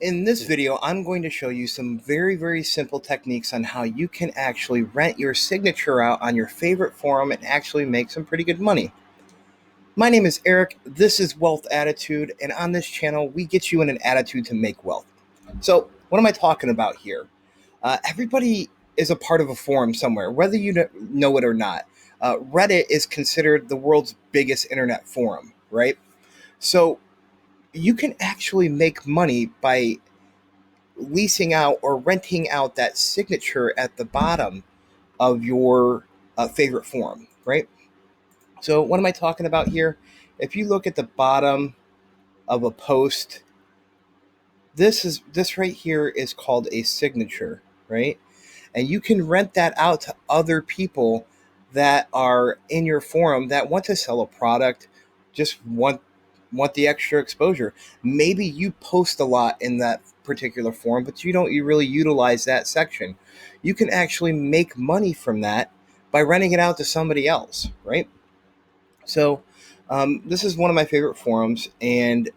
In this video, I'm going to show you some very simple techniques on how you can actually rent your signature out on your favorite forum and actually make some pretty good money. My name is Eric, this is Wealth Attitude, and on this channel, we get you in an attitude to make wealth. So, what am I talking about here? Everybody is a part of a forum somewhere, whether you know it or not. Reddit is considered the world's biggest internet forum, right? So, you can actually make money by leasing out or renting out that signature at the bottom of your favorite forum, right? So, what am I talking about here? If you look at the bottom of a post, this right here is called a signature, right? And you can rent that out to other people that are in your forum that want to sell a product, just want the extra exposure. Maybe you post a lot in that particular forum, but you really utilize that section. You can actually make money from that by renting it out to somebody else, right? So this is one of my favorite forums, and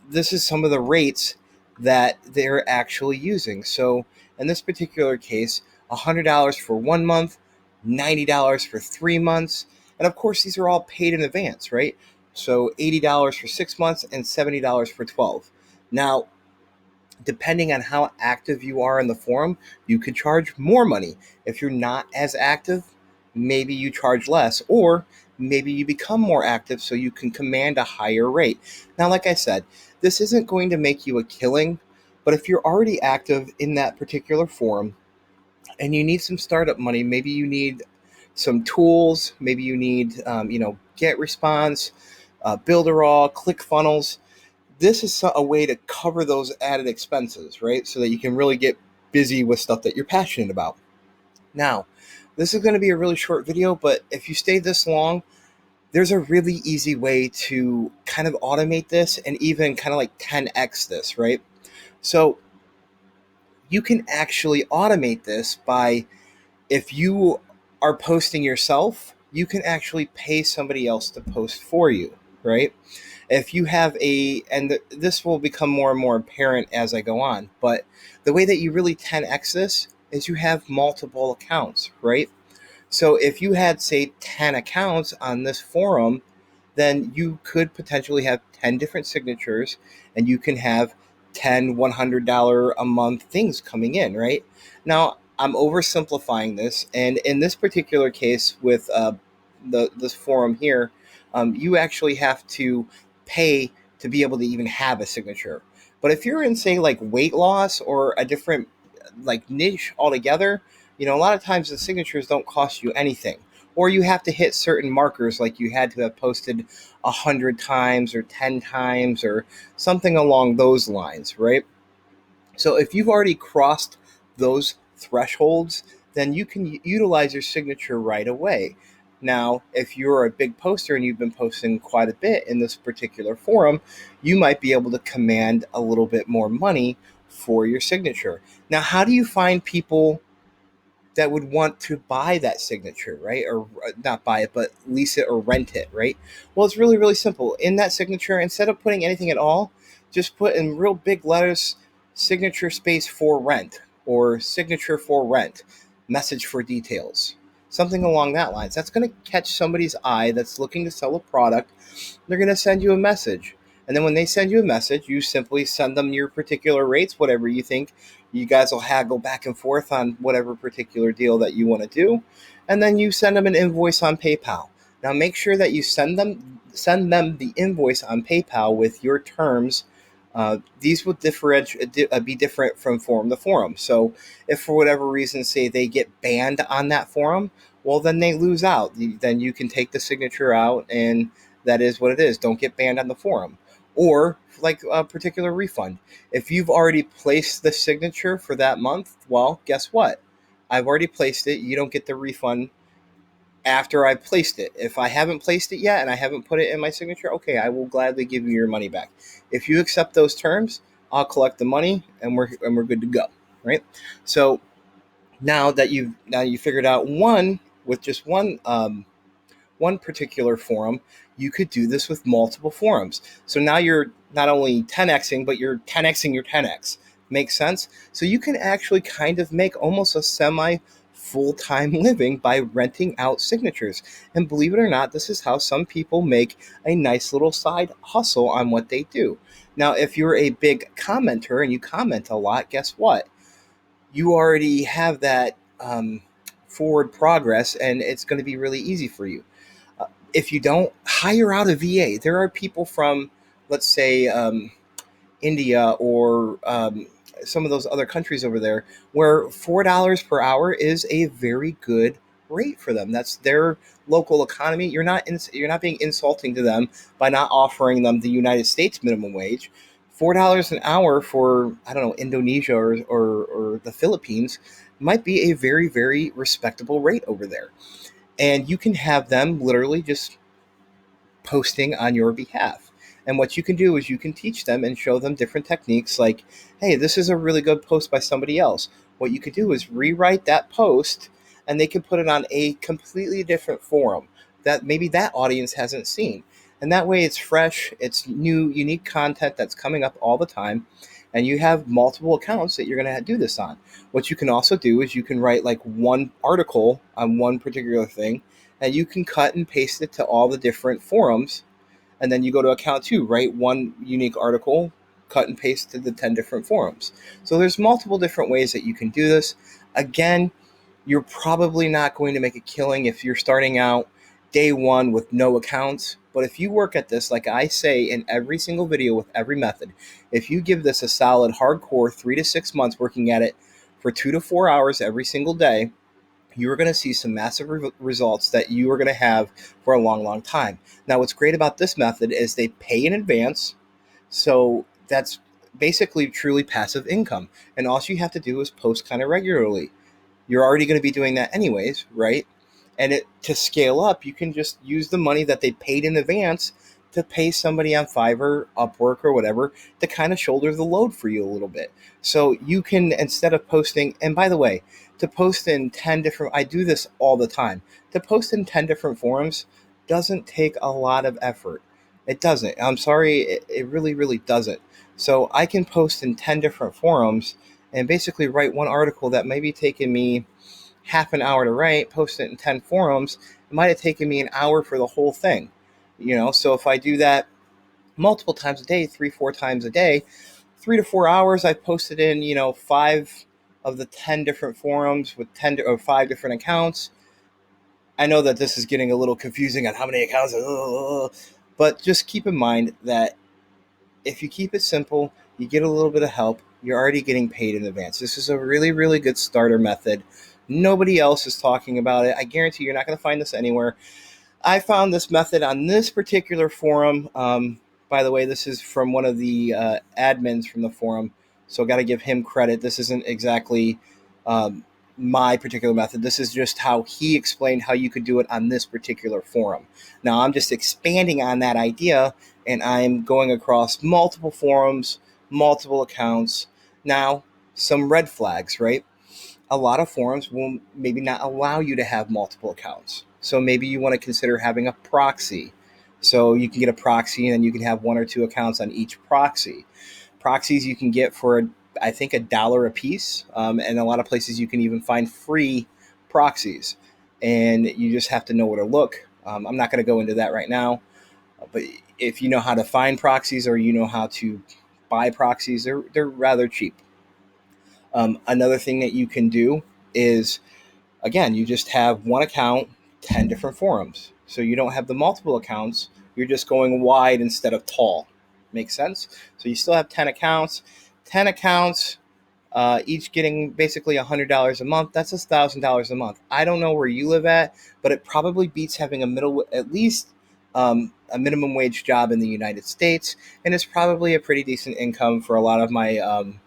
this is some of the rates that they're actually using. So in this particular case, $100 for 1 month, $90 for 3 months, and of course these are all paid in advance, right? So $80 for 6 months and $70 for 12. Now, depending on how active you are in the forum, you could charge more money. If you're not as active, maybe you charge less, or maybe you become more active so you can command a higher rate. Now, like I said, this isn't going to make you a killing, but if you're already active in that particular forum and you need some startup money, maybe you need some tools, maybe you need, get response, Builderall, ClickFunnels. This is a way to cover those added expenses, right? So that you can really get busy with stuff that you're passionate about. Now, this is going to be a really short video, but if you stay this long, there's a really easy way to kind of automate this and even kind of like 10x this, right? So you can actually automate this by, if you are posting yourself, you can actually pay somebody else to post for you, right? If you have this will become more and more apparent as I go on, but the way that you really 10x this is you have multiple accounts, right? So if you had, say, 10 accounts on this forum, then you could potentially have 10 different signatures, and you can have 10 $100 a month things coming in, right? Now, I'm oversimplifying this, and in this particular case with this forum here, you actually have to pay to be able to even have a signature. But if you're in, say, like weight loss or a different like niche altogether, a lot of times the signatures don't cost you anything, or you have to hit certain markers, like you had to have posted 100 times or 10 times or something along those lines, right? So if you've already crossed those thresholds, then you can utilize your signature right away. Now, if you're a big poster and you've been posting quite a bit in this particular forum, you might be able to command a little bit more money for your signature. Now, how do you find people that would want to buy that signature, right? Or not buy it, but lease it or rent it, right? Well, it's really simple. In that signature, instead of putting anything at all, just put in real big letters, signature space for rent, or signature for rent, message for details, something along that lines. That's going to catch somebody's eye that's looking to sell a product. They're going to send you a message. And then when they send you a message, you simply send them your particular rates, whatever you think. You guys will haggle back and forth on whatever particular deal that you want to do. And then you send them an invoice on PayPal. Now make sure that you send them the invoice on PayPal with your terms. These will be different from forum to forum. So if for whatever reason, say they get banned on that forum, well, then they lose out. Then you can take the signature out, and that is what it is. Don't get banned on the forum. Or like a particular refund. If you've already placed the signature for that month, well, guess what? I've already placed it. You don't get the refund after I've placed it. If I haven't placed it yet and I haven't put it in my signature, okay, I will gladly give you your money back. If you accept those terms, I'll collect the money and we're good to go, right? So now you figured out with just one one particular forum, you could do this with multiple forums. So now you're not only 10xing, but you're 10xing your 10x. Makes sense? So you can actually kind of make almost a semi full-time living by renting out signatures. And believe it or not, this is how some people make a nice little side hustle on what they do. Now, if you're a big commenter and you comment a lot, guess what? You already have that forward progress, and it's going to be really easy for you. If you don't, hire out a VA. There are people from, let's say, India or some of those other countries over there where $4 per hour is a very good rate for them. That's their local economy. You're not being insulting to them by not offering them the United States minimum wage. $4 an hour for, I don't know, Indonesia or the Philippines might be a very, very respectable rate over there. And you can have them literally just posting on your behalf. And what you can do is you can teach them and show them different techniques like, hey, this is a really good post by somebody else. What you could do is rewrite that post and they can put it on a completely different forum that maybe that audience hasn't seen. And that way it's fresh, it's new, unique content that's coming up all the time. And you have multiple accounts that you're going to do this on. What you can also do is you can write like one article on one particular thing and you can cut and paste it to all the different forums. And then you go to account two, write one unique article, cut and paste to the 10 different forums. So there's multiple different ways that you can do this. Again, you're probably not going to make a killing if you're starting out day one with no accounts. But if you work at this, like I say in every single video with every method, if you give this a solid hardcore 3 to 6 months working at it for 2 to 4 hours every single day, you are going to see some massive results that you are going to have for a long, long time. Now, what's great about this method is they pay in advance. So that's basically truly passive income. And all you have to do is post kind of regularly. You're already going to be doing that anyways, right? And to scale up, you can just use the money that they paid in advance to pay somebody on Fiverr, Upwork, or whatever to kind of shoulder the load for you a little bit. So you can, instead of posting, and by the way, to post in 10 different, I do this all the time, to post in 10 different forums doesn't take a lot of effort. It doesn't. I'm sorry, it really, really doesn't. So I can post in 10 different forums and basically write one article that may be taking me half an hour to write, post it in 10 forums. It might have taken me an hour for the whole thing. So if I do that multiple times a day, 3-4 times a day, 3 to 4 hours, I've posted in, 5 of the 10 different forums with 10 or 5 different accounts. I know that this is getting a little confusing on how many accounts, but just keep in mind that if you keep it simple, you get a little bit of help, you're already getting paid in advance. This is a really, really good starter method. Nobody else is talking about it. I guarantee you're not going to find this anywhere. I found this method on this particular forum. By the way, this is from one of the admins from the forum, so got to give him credit. This isn't exactly my particular method. This is just how he explained how you could do it on this particular forum. Now, I'm just expanding on that idea, and I'm going across multiple forums, multiple accounts. Now, some red flags, right? A lot of forums will maybe not allow you to have multiple accounts. So maybe you want to consider having a proxy. So you can get a proxy and then you can have 1 or 2 accounts on each proxy. Proxies you can get for, I think, $1 a piece. And a lot of places you can even find free proxies. And you just have to know where to look. I'm not going to go into that right now. But if you know how to find proxies or you know how to buy proxies, they're rather cheap. Another thing that you can do is, again, you just have one account, 10 different forums. So you don't have the multiple accounts. You're just going wide instead of tall. Makes sense? So you still have 10 accounts. 10 accounts, each getting basically $100 a month. That's $1,000 a month. I don't know where you live at, but it probably beats having at least a minimum wage job in the United States. And it's probably a pretty decent income for a lot of my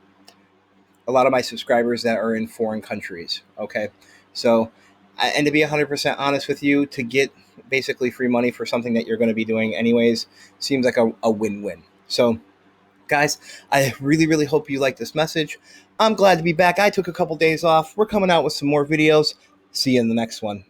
subscribers that are in foreign countries. Okay. So, and to be 100% honest with you, to get basically free money for something that you're going to be doing anyways seems like a win-win. So, guys, I really, really hope you like this message. I'm glad to be back. I took a couple days off. We're coming out with some more videos. See you in the next one.